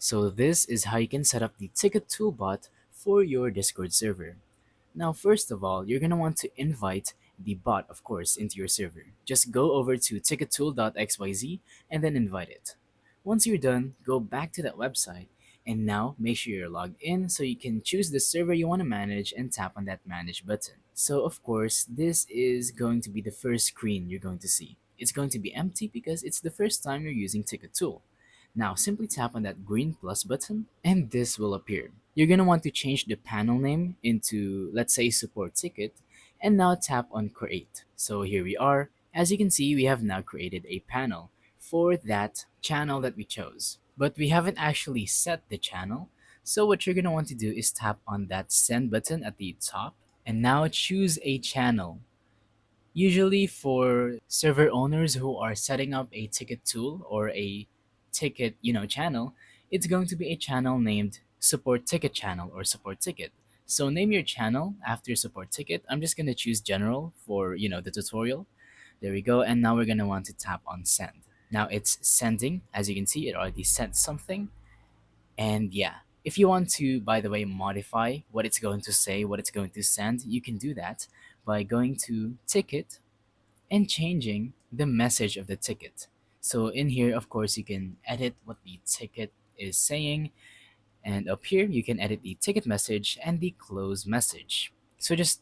So this is how you can set up the ticket toolbot for your Discord server. Now, first of all, you're going to want to invite the bot, of course, into your server. Just go over to tickettool.xyz and then invite it. Once you're done, go back to that website and now make sure you're logged in so you can choose the server you want to manage and tap on that manage button. So, of course, this is going to be the first screen you're going to see. It's going to be empty because it's the first time you're using Ticket Tool. Now, simply tap on that green plus button and this will appear. You're going to want to change the panel name into, let's say, support ticket, and now tap on create. So here we are. As you can see, we have now created a panel for that channel that we chose. But we haven't actually set the channel. So what you're going to want to do is tap on that send button at the top and now choose a channel. Usually for server owners who are setting up a ticket tool or a ticket, channel, it's going to be a channel named support ticket channel or support ticket. So name your channel after support ticket. I'm just going to choose general for, the tutorial. There we go. And now we're going to want to tap on send. Now it's sending. As you can see, it already sent something. And yeah, if you want to, by the way, modify what it's going to say, what it's going to send, you can do that by going to ticket and changing the message of the ticket. So in here, of course, you can edit what the ticket is saying, and up here you can edit the ticket message and the close message. So just,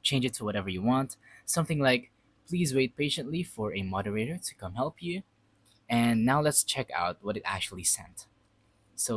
change it to whatever you want. Something like, please wait patiently for a moderator to come help you. And now let's check out what it actually sent.